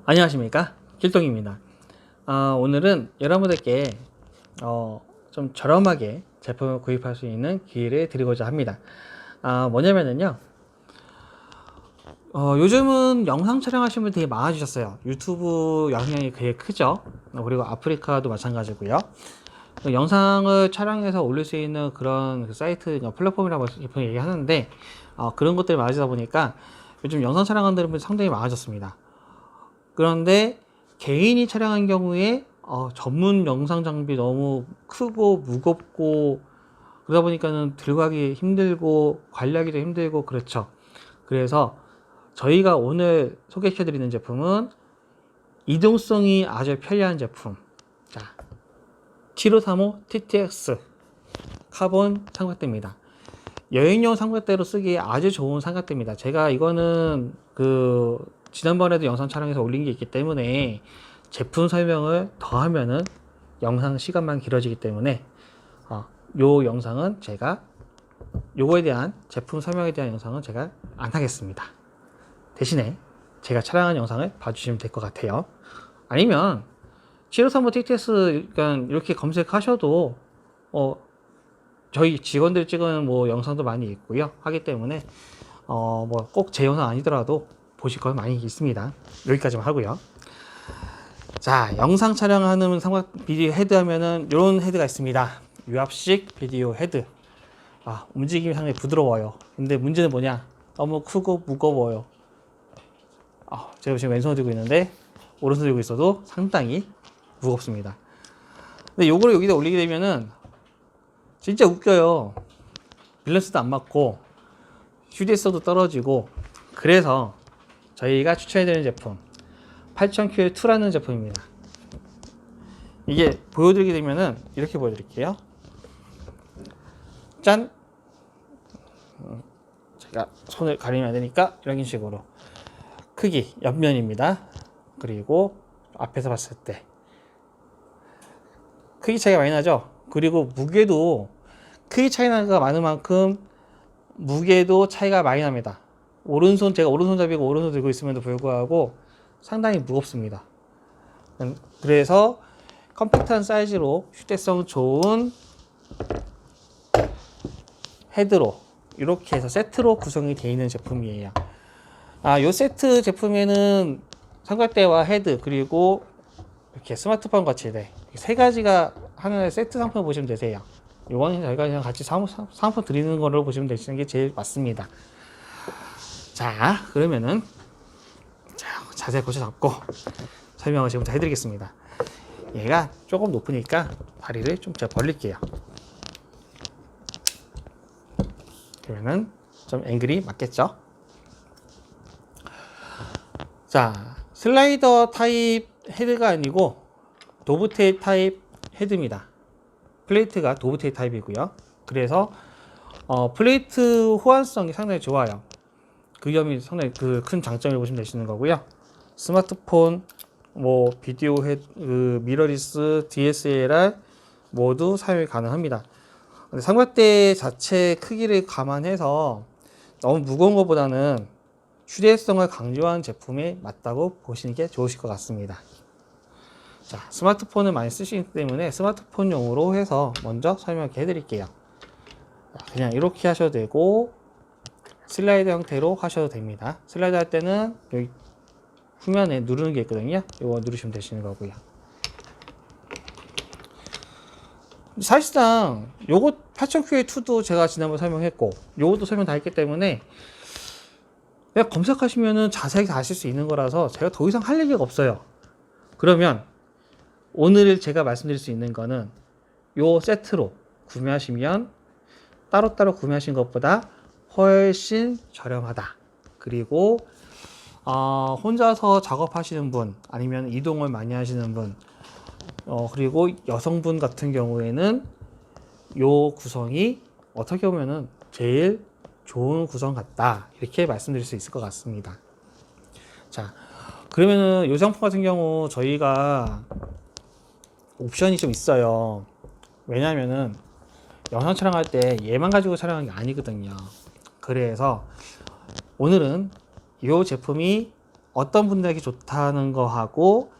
안녕하십니까, 길동입니다. 오늘은 여러분들께 좀 저렴하게 제품을 구입할 수 있는 기회를 드리고자 합니다. 뭐냐면은요, 요즘은 영상 촬영하시는 분이 되게 많아지셨어요. 유튜브 영향이 되게 크죠. 그리고 아프리카도 마찬가지고요. 영상을 촬영해서 올릴 수 있는 그런 그 사이트, 플랫폼이라고 보통 얘기하는데, 그런 것들이 많아지다 보니까 요즘 영상 촬영하는 분이 상당히 많아졌습니다. 그런데 개인이 촬영한 경우에 전문 영상 장비 너무 크고 무겁고 그러다 보니까는 들고 가기 힘들고 관리하기도 힘들고 그렇죠. 그래서 저희가 오늘 소개해 드리는 제품은 이동성이 아주 편리한 제품, 자, 7535 TTX 카본 삼각대입니다. 여행용 삼각대로 쓰기에 아주 좋은 삼각대입니다. 제가 이거는 지난번에도 영상 촬영해서 올린 게 있기 때문에 제품 설명을 더 하면은 영상 시간만 길어지기 때문에 요 영상은 제가 요거에 대한 제품 설명에 대한 영상은 제가 안 하겠습니다. 대신에 제가 촬영한 영상을 봐주시면 될 것 같아요. 아니면 7535 TTS 이렇게 검색하셔도 저희 직원들 찍은 영상도 많이 있고요. 하기 때문에 꼭 제 영상 아니더라도 보실 건 많이 있습니다. 여기까지만 하고요. 자, 영상 촬영하는 비디오 헤드 하면은 이런 헤드가 있습니다. 유압식 비디오 헤드. 움직임이 상당히 부드러워요. 근데 문제는 뭐냐? 너무 크고 무거워요. 제가 지금 왼손을 들고 있는데 오른손 들고 있어도 상당히 무겁습니다. 근데 요거를 여기다 올리게 되면은 진짜 웃겨요. 밸런스도 안 맞고 휴대성도 떨어지고. 그래서 저희가 추천해드리는 제품 8000QL2라는 제품입니다. 이게 보여드리게 되면은 이렇게 보여드릴게요. 짠! 제가 손을 가리면 안 되니까 이런 식으로 크기 옆면입니다. 그리고 앞에서 봤을 때 크기 차이가 많이 나죠. 그리고 무게도 크기 차이가 많은 만큼 무게도 차이가 많이 납니다. 제가 오른손잡이고 오른손 들고 있음에도 불구하고 상당히 무겁습니다. 그래서 컴팩트한 사이즈로 휴대성 좋은 헤드로 이렇게 해서 세트로 구성이 되어 있는 제품이에요. 이 세트 제품에는 삼각대와 헤드 그리고 이렇게 스마트폰 같이 세 가지가 하나의 세트 상품을 보시면 되세요. 이거는 저희가 그냥 같이 상품 드리는 걸로 보시면 되시는 게 제일 맞습니다. 자, 그러면은 자세히 고쳐 잡고 설명을 지금부터 해드리겠습니다. 얘가 조금 높으니까 다리를 좀 제가 벌릴게요. 그러면은 좀 앵글이 맞겠죠? 자, 슬라이더 타입 헤드가 아니고 도브테일 타입 헤드입니다. 플레이트가 도브테일 타입이고요. 그래서 플레이트 호환성이 상당히 좋아요. 그 점이 상당히 큰 장점을 보시면 되시는 거고요. 스마트폰, 비디오 헤드, 미러리스, DSLR 모두 사용이 가능합니다. 근데 삼각대 자체 크기를 감안해서 너무 무거운 것보다는 휴대성을 강조한 제품에 맞다고 보시는 게 좋으실 것 같습니다. 자, 스마트폰을 많이 쓰시기 때문에 스마트폰용으로 해서 먼저 설명해 드릴게요. 그냥 이렇게 하셔도 되고 슬라이드 형태로 하셔도 됩니다. 슬라이드 할 때는 여기 후면에 누르는 게 있거든요. 이거 누르시면 되시는 거고요. 사실상 요거 8000QA2도 제가 지난번에 설명했고 요것도 설명 다 했기 때문에 그냥 검색하시면은 자세하게 다 아실 수 있는 거라서 제가 더 이상 할 얘기가 없어요. 그러면 오늘 제가 말씀드릴 수 있는 거는 요 세트로 구매하시면 따로따로 구매하신 것보다 훨씬 저렴하다. 그리고 혼자서 작업하시는 분 아니면 이동을 많이 하시는 분 그리고 여성분 같은 경우에는 요 구성이 어떻게 보면은 제일 좋은 구성 같다, 이렇게 말씀드릴 수 있을 것 같습니다. 자, 그러면은 요 상품 같은 경우 저희가 옵션이 좀 있어요. 왜냐면은 영상 촬영할 때 얘만 가지고 촬영하는 게 아니거든요. 그래서 오늘은 이 제품이 어떤 분들에게 좋다는 거하고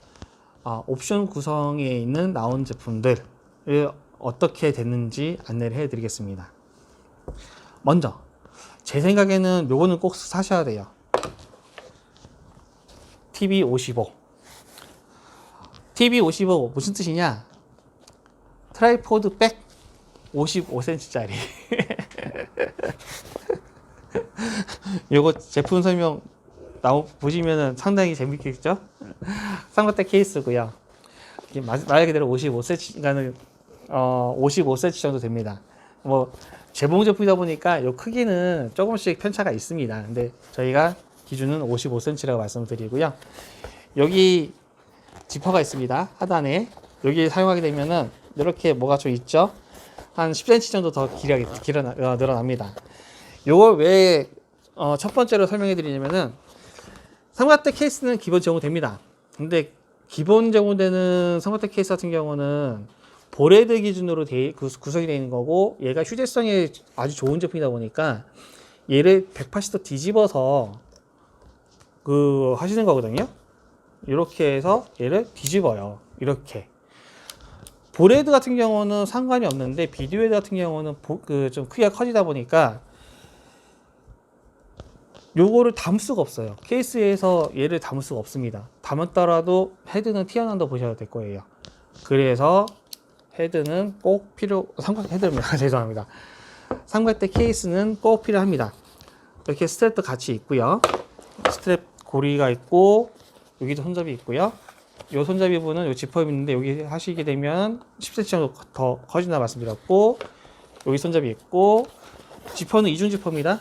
옵션 구성에 있는 나온 제품들을 어떻게 됐는지 안내를 해 드리겠습니다. 먼저 제 생각에는 요거는 꼭 사셔야 돼요. TV55. TV55 무슨 뜻이냐? 트라이포드 백 55cm짜리. 요거 제품 설명 보시면은 상당히 재밌겠죠? 삼각대 케이스고요. 말 그대로 55cm가는 55cm 정도 됩니다. 뭐 재봉 제품이다 보니까 요 크기는 조금씩 편차가 있습니다. 근데 저희가 기준은 55cm라고 말씀드리고요. 여기 지퍼가 있습니다. 하단에 여기 사용하게 되면은 이렇게 뭐가 좀 있죠? 한 10cm 정도 더 늘어납니다. 요걸 왜 첫 번째로 설명해 드리냐면은 삼각대 케이스는 기본 제공됩니다. 근데 기본 제공되는 삼각대 케이스 같은 경우는 보레드 기준으로 구성이 되어 있는 거고, 얘가 휴대성이 아주 좋은 제품이다 보니까 얘를 180도 뒤집어서 하시는 거거든요. 이렇게 해서 얘를 뒤집어요. 이렇게. 보레드 같은 경우는 상관이 없는데 비디오 헤드 같은 경우는 좀 크기가 커지다 보니까 요거를 담을 수가 없어요. 케이스에서 얘를 담을 수가 없습니다. 담았더라도 헤드는 튀어나온다고 보셔야 될 거예요. 그래서 헤드는 꼭 헤드입니다. 죄송합니다. 삼각대 케이스는 꼭 필요합니다. 이렇게 스트랩도 같이 있고요. 스트랩 고리가 있고, 여기도 손잡이 있고요. 요 손잡이 부분은 요 지퍼 있는데 여기 하시게 되면 10cm 정도 더 커진다 말씀드렸고, 여기 손잡이 있고, 지퍼는 이중 지퍼입니다.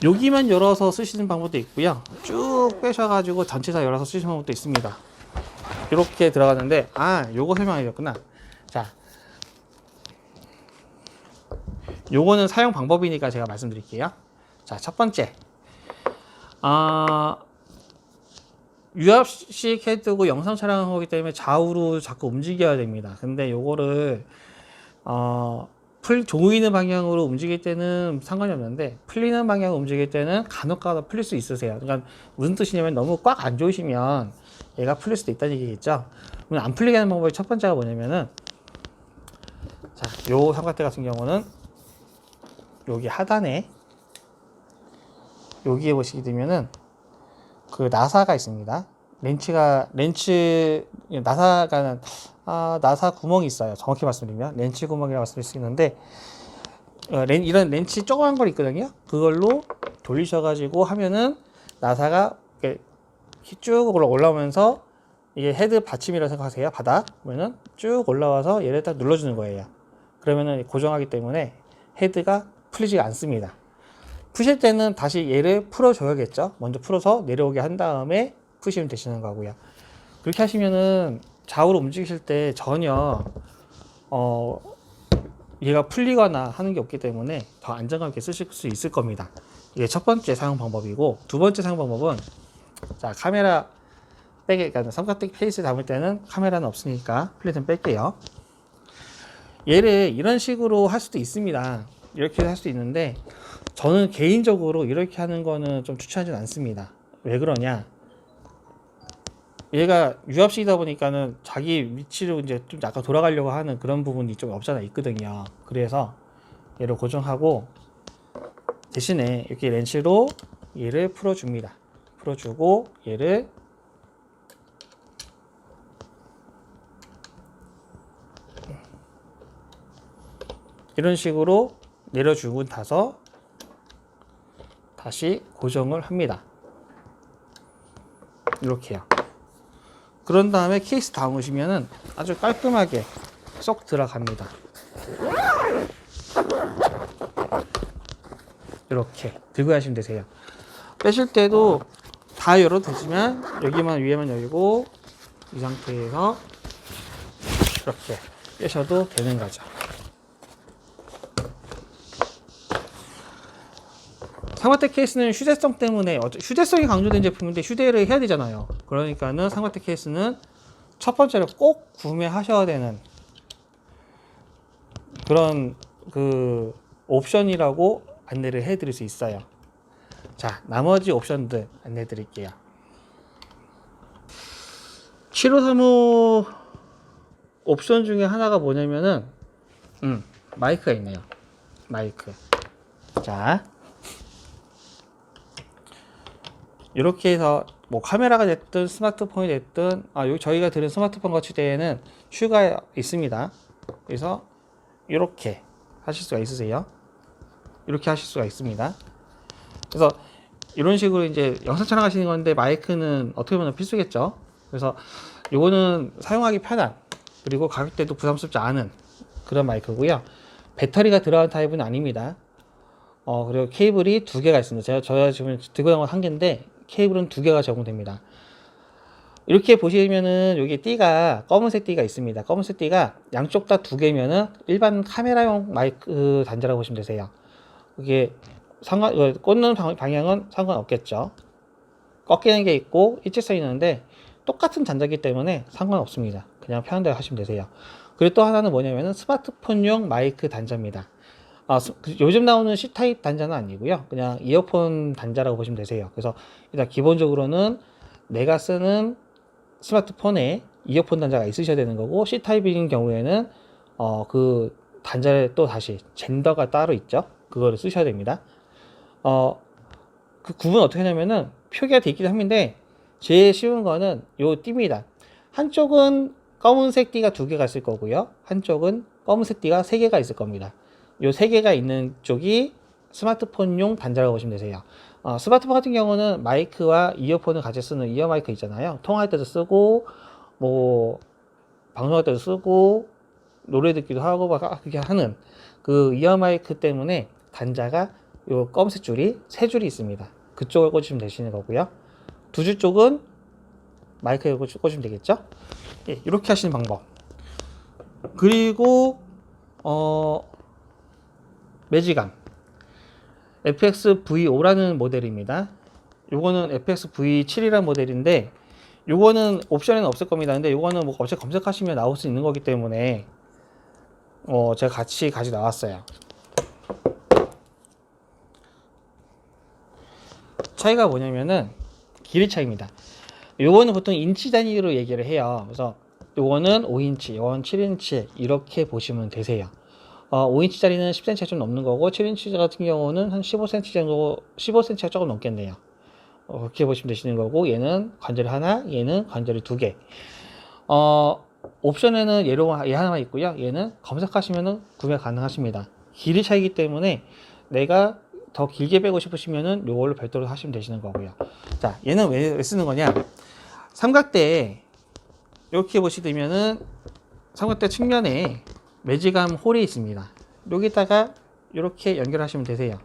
여기만 열어서 쓰시는 방법도 있고요. 쭉 빼셔가지고 전체 다 열어서 쓰시는 방법도 있습니다. 이렇게 들어가는데, 요거 설명해줬구나. 자, 요거는 사용 방법이니까 제가 말씀드릴게요. 자, 첫 번째. 유압식 헤드고 영상 촬영하기 때문에 좌우로 자꾸 움직여야 됩니다. 근데 요거를, 조이는 방향으로 움직일 때는 상관이 없는데, 풀리는 방향으로 움직일 때는 간혹가다 풀릴 수 있으세요. 그러니까 무슨 뜻이냐면 너무 꽉 안 조이시면 얘가 풀릴 수도 있다는 얘기겠죠. 그럼 안 풀리게 하는 방법이 첫 번째가 뭐냐면은, 자, 요 삼각대 같은 경우는 여기 하단에 여기에 보시게 되면은 나사가 있습니다. 나사 구멍이 있어요. 정확히 말씀드리면 렌치 구멍이라고 말씀드릴 수 있는데, 이런 렌치 조그만 걸 있거든요. 그걸로 돌리셔가지고 하면은 나사가 이렇게 쭉 올라오면서, 이게 헤드 받침이라고 생각하세요. 바닥 그러면은 쭉 올라와서 얘를 딱 눌러주는 거예요. 그러면은 고정하기 때문에 헤드가 풀리지가 않습니다. 푸실 때는 다시 얘를 풀어줘야겠죠. 먼저 풀어서 내려오게 한 다음에 푸시면 되시는 거고요. 그렇게 하시면은 좌우로 움직이실 때 전혀 얘가 풀리거나 하는 게 없기 때문에 더 안정감 있게 쓰실 수 있을 겁니다. 이게 첫 번째 사용 방법이고, 두 번째 사용 방법은, 자, 카메라 그러니까 삼각대 케이스 담을 때는 카메라는 없으니까 플랫은 뺄게요. 얘를 이런 식으로 할 수도 있습니다. 이렇게 할 수도 있는데, 저는 개인적으로 이렇게 하는 거는 좀 추천하진 않습니다. 왜 그러냐? 얘가 유압식이다 보니까는 자기 위치로 이제 좀 약간 돌아가려고 하는 그런 부분이 좀 없잖아 있거든요. 그래서 얘를 고정하고, 대신에 이렇게 렌치로 얘를 풀어줍니다. 풀어주고 얘를 이런 식으로 내려주고 나서 다시 고정을 합니다. 이렇게요. 그런 다음에 케이스 담으시면은 아주 깔끔하게 쏙 들어갑니다. 이렇게 들고 가시면 되세요. 빼실 때도 다 열어도 되지만 여기만 위에만 열고 이 상태에서 이렇게 빼셔도 되는 거죠. 삼각대 케이스는 휴대성 때문에, 휴대성이 강조된 제품인데 휴대를 해야 되잖아요. 그러니까는 삼각대 케이스는 첫 번째로 꼭 구매하셔야 되는 그런 옵션이라고 안내를 해 드릴 수 있어요. 자, 나머지 옵션들 안내해 드릴게요. 7535 옵션 중에 하나가 뭐냐면은 마이크가 있네요. 마이크. 자, 이렇게 해서 뭐 카메라가 됐든 스마트폰이 됐든 여기 저희가 들은 스마트폰 거치대에는 슈가 있습니다. 그래서 이렇게 하실 수가 있으세요. 이렇게 하실 수가 있습니다. 그래서 이런 식으로 이제 영상 촬영하시는 건데 마이크는 어떻게 보면 필수겠죠. 그래서 요거는 사용하기 편한, 그리고 가격대도 부담스럽지 않은 그런 마이크고요. 배터리가 들어간 타입은 아닙니다. 그리고 케이블이 두 개가 있습니다. 저희가 지금 들고 나온 건 한 개인데 케이블은 두 개가 제공됩니다. 이렇게 보시면은 여기 띠가 검은색 띠가 있습니다. 검은색 띠가 양쪽 다 두 개면은 일반 카메라용 마이크 단자라고 보시면 되세요. 이게 꽂는 방향은 상관없겠죠. 꺾이는 게 있고 일직선이 있는데 똑같은 단자기 때문에 상관없습니다. 그냥 편한 대로 하시면 되세요. 그리고 또 하나는 뭐냐면은 스마트폰용 마이크 단자입니다. 요즘 나오는 C타입 단자는 아니고요. 그냥 이어폰 단자라고 보시면 되세요. 그래서 일단 기본적으로는 내가 쓰는 스마트폰에 이어폰 단자가 있으셔야 되는 거고, C타입인 경우에는 그 단자에 또 다시 젠더가 따로 있죠. 그거를 쓰셔야 됩니다. 그 구분 어떻게 하냐면은 표기가 되어 있긴 한데 제일 쉬운 거는 요 띠입니다. 한쪽은 검은색 띠가 두 개가 있을 거고요. 한쪽은 검은색 띠가 세 개가 있을 겁니다. 요 세 개가 있는 쪽이 스마트폰용 단자라고 보시면 되세요. 스마트폰 같은 경우는 마이크와 이어폰을 같이 쓰는 이어 마이크 있잖아요. 통화할 때도 쓰고, 뭐, 방송할 때도 쓰고, 노래 듣기도 하고, 막 그렇게 하는 그 이어 마이크 때문에 단자가 요 검은색 줄이 세 줄이 있습니다. 그쪽을 꽂으시면 되시는 거고요. 두 줄 쪽은 마이크에 꽂으시면 되겠죠? 예, 이렇게 하시는 방법. 그리고, 매지감. FX V5라는 모델입니다. 요거는 FX V7이라는 모델인데, 요거는 옵션에는 없을 겁니다. 근데 요거는 뭐 어차피 검색하시면 나올 수 있는 거기 때문에, 제가 같이 가지고 나왔어요. 차이가 뭐냐면은 길이 차이입니다. 요거는 보통 인치 단위로 얘기를 해요. 그래서 요거는 5인치, 요건 7인치 이렇게 보시면 되세요. 5인치짜리는 10cm가 좀 넘는 거고 7인치 같은 경우는 한 15cm 정도, 15cm가 조금 넘겠네요. 그렇게 보시면 되시는 거고, 얘는 관절이 하나, 얘는 관절이 두 개. 옵션에는 얘 하나만 있고요. 얘는 검색하시면은 구매 가능하십니다. 길이 차이기 때문에 내가 더 길게 빼고 싶으시면은 요걸로 별도로 하시면 되시는 거고요. 자, 얘는 왜 쓰는 거냐? 삼각대에 이렇게 보시면은 삼각대 측면에 매지감 홀이 있습니다. 여기다가 이렇게 연결하시면 되세요.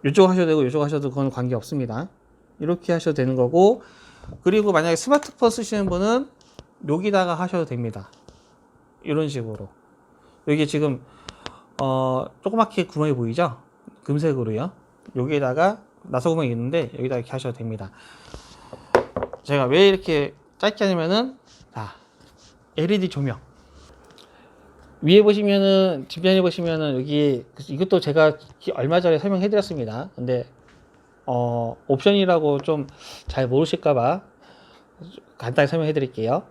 이쪽 하셔도 되고 이쪽 하셔도 그건 관계 없습니다. 이렇게 하셔도 되는 거고, 그리고 만약에 스마트폰 쓰시는 분은 여기다가 하셔도 됩니다. 이런 식으로. 여기 지금 조그맣게 구멍이 보이죠? 금색으로요. 여기에다가 나사 구멍이 있는데 여기다 이렇게 하셔도 됩니다. 제가 왜 이렇게 짧게 하냐면은 LED 조명 위에 보시면은, 뒷면에 보시면은 여기 이것도 제가 얼마 전에 설명해 드렸습니다. 근데 옵션이라고 좀 잘 모르실까봐 간단히 설명해 드릴게요.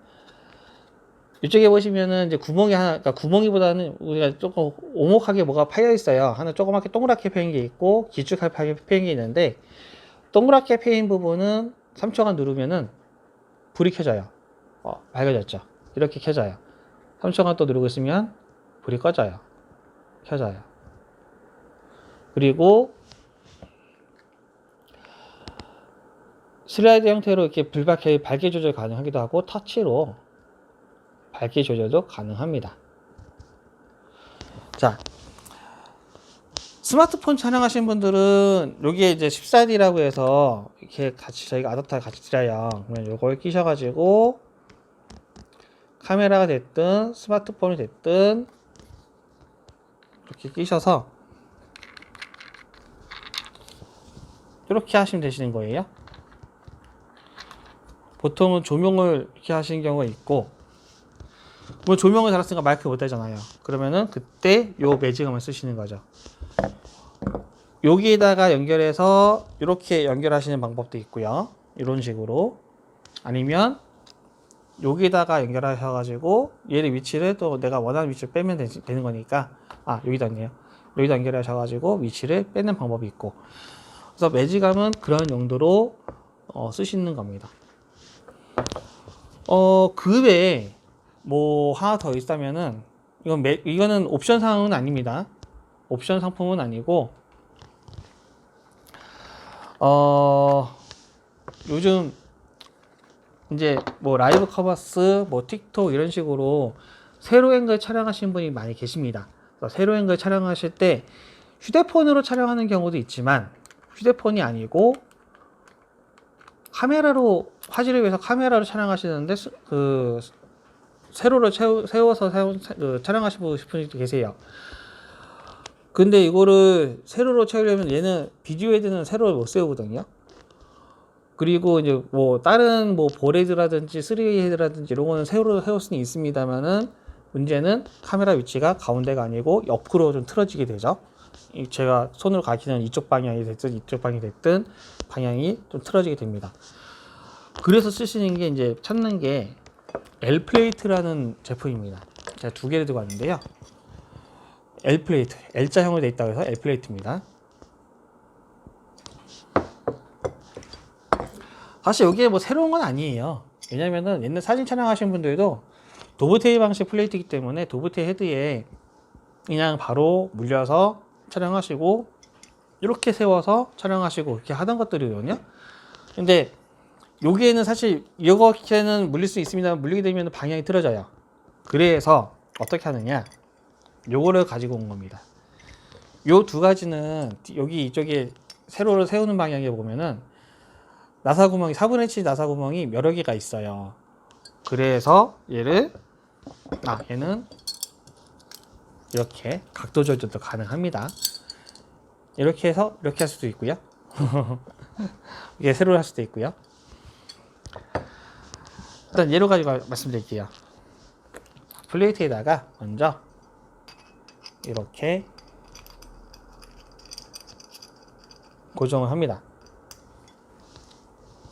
이쪽에 보시면은 이제 구멍이 하나, 그러니까 구멍이보다는 우리가 조금 오목하게 뭐가 파여 있어요. 하나 조그맣게 동그랗게 패인 게 있고 길쭉하게 패인 게 있는데, 동그랗게 패인 부분은 3초간 누르면은 불이 켜져요. 밝아졌죠. 이렇게 켜져요. 3초간 또 누르고 있으면 불이 꺼져요. 켜져요. 그리고 슬라이드 형태로 이렇게 밝기 조절 가능하기도 하고, 터치로 밝기 조절도 가능합니다. 자, 스마트폰 촬영하시는 분들은 여기에 이제 14D라고 해서 이렇게 같이 저희가 아답터 같이 드려요. 그러면 이걸 끼셔가지고 카메라가 됐든 스마트폰이 됐든 이렇게 끼셔서 이렇게 하시면 되시는 거예요. 보통은 조명을 이렇게 하시는 경우가 있고, 뭐 조명을 달았으니까 마이크 못 되잖아요. 그러면은 그때 요 매직음을 쓰시는 거죠. 여기에다가 연결해서 이렇게 연결하시는 방법도 있고요. 이런 식으로. 아니면 여기다가 연결하셔가지고 얘를 위치를 또 내가 원하는 위치를 빼면 되는 거니까, 여기다 있네요. 여기다 연결하셔가지고 위치를 빼는 방법이 있고. 그래서 매직암은 그런 용도로 쓰시는 겁니다. 그 외에 뭐 하나 더 있다면은 이거는 옵션 사항은 아닙니다. 옵션 상품은 아니고 요즘 이제 뭐 라이브 커머스, 뭐 틱톡 이런 식으로 세로 앵글 촬영하시는 분이 많이 계십니다. 그래서 세로 앵글 촬영하실 때 휴대폰으로 촬영하는 경우도 있지만 휴대폰이 아니고 카메라로, 화질을 위해서 카메라로 촬영하시는데 그 세로를 세워서 촬영하시고 싶은 분도 계세요. 근데 이거를 세로로 채우려면 얘는 비디오 헤드는 세로를 못 세우거든요. 그리고 이제 뭐 다른 뭐 보레드라든지 3웨이 헤드라든지 이런 거는 세로로 세울 수는 있습니다만은 문제는 카메라 위치가 가운데가 아니고 옆으로 좀 틀어지게 되죠. 제가 손으로 가리키는 이쪽 방향이 됐든 이쪽 방향이 됐든 방향이 좀 틀어지게 됩니다. 그래서 쓰시는 게 이제 찾는 게 L플레이트라는 제품입니다. 제가 두 개를 들고 왔는데요. L플레이트, L자형으로 되어 있다고 해서 L플레이트입니다. 사실 여기에 뭐 새로운 건 아니에요. 왜냐면은 옛날 사진 촬영하신 분들도 도브테일 방식 플레이트이기 때문에 도브테일 헤드에 그냥 바로 물려서 촬영하시고 이렇게 세워서 촬영하시고 이렇게 하던 것들이거든요. 근데 여기에는 사실 이렇게는 물릴 수 있습니다만 물리게 되면 방향이 틀어져요. 그래서 어떻게 하느냐, 요거를 가지고 온 겁니다. 요 두 가지는 여기 이쪽에 세로를 세우는 방향에 보면은 나사 구멍이 4분의 1 나사 구멍이 여러 개가 있어요. 그래서 얘는 이렇게 각도 조절도 가능합니다. 이렇게 해서 이렇게 할 수도 있고요. 이게 세로로 할 수도 있고요. 일단 예로 가지고 말씀드릴게요. 플레이트에다가 먼저 이렇게 고정을 합니다.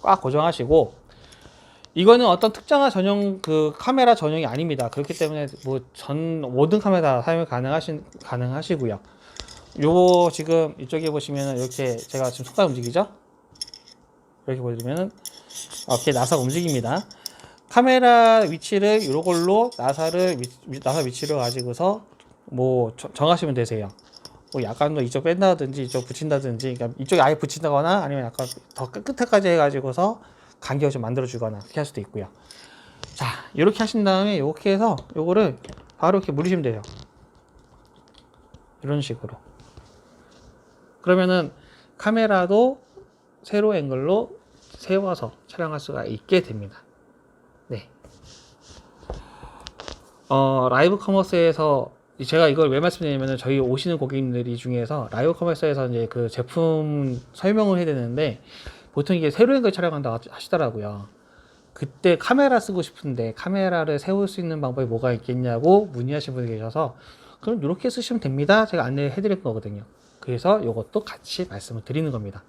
꽉 고정하시고, 이거는 어떤 특정한 전용 카메라 전용이 아닙니다. 그렇기 때문에 뭐 모든 카메라 사용 가능하시고요. 요거 지금 이쪽에 보시면은 이렇게 제가 지금 손가락 움직이죠? 이렇게 보시면은 이렇게 나사가 움직입니다. 카메라 위치를 요걸로 나사 위치를 가지고서 뭐 정하시면 되세요. 뭐 약간 더 이쪽 뺀다든지 이쪽 붙인다든지, 그러니까 이쪽에 아예 붙인다거나 아니면 약간 더 끝까지 해가지고서 간격을 좀 만들어 주거나 그렇게 할 수도 있고요. 자, 이렇게 하신 다음에 이렇게 해서 요거를 바로 이렇게 물리시면 돼요. 이런 식으로. 그러면은 카메라도 세로 앵글로 세워서 촬영할 수가 있게 됩니다. 네. 라이브 커머스에서 제가 이걸 왜 말씀드리냐면, 저희 오시는 고객님들이 중에서 라이브 커머스에서 이제 그 제품 설명을 해야 되는데 보통 이게 세로 앵글 촬영한다고 하시더라고요. 그때 카메라 쓰고 싶은데 카메라를 세울 수 있는 방법이 뭐가 있겠냐고 문의하신 분이 계셔서, 그럼 이렇게 쓰시면 됩니다. 제가 안내해 드릴 거거든요. 그래서 이것도 같이 말씀을 드리는 겁니다.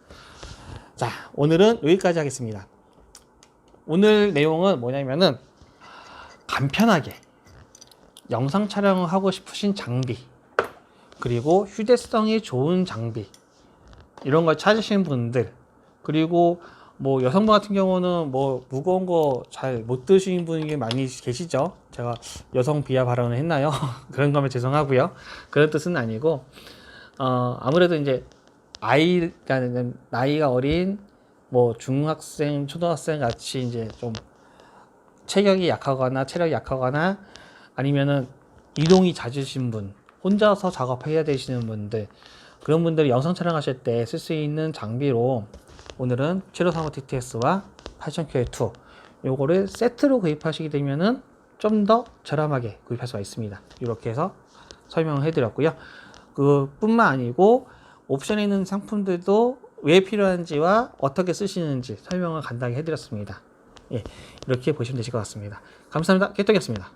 자, 오늘은 여기까지 하겠습니다. 오늘 내용은 뭐냐면은 간편하게 영상 촬영을 하고 싶으신 장비, 그리고 휴대성이 좋은 장비, 이런 걸 찾으시는 분들, 그리고 뭐 여성분 같은 경우는 뭐 무거운 거 잘 못 드시는 분이 많이 계시죠. 제가 여성 비하 발언을 했나요? 그런 거면 죄송하고요. 그런 뜻은 아니고, 아무래도 이제 나이가 어린 뭐 중학생, 초등학생 같이 이제 좀 체격이 약하거나 체력이 약하거나 아니면은 이동이 잦으신 분, 혼자서 작업해야 되시는 분들, 그런 분들이 영상 촬영하실 때 쓸 수 있는 장비로 오늘은 7535 TTS와 8000QL2 요거를 세트로 구입하시게 되면은 좀 더 저렴하게 구입할 수가 있습니다. 이렇게 해서 설명을 해드렸고요. 그뿐만 아니고 옵션에 있는 상품들도 왜 필요한지와 어떻게 쓰시는지 설명을 간단하게 해드렸습니다. 예, 이렇게 보시면 되실 것 같습니다. 감사합니다. 깨떡이었습니다.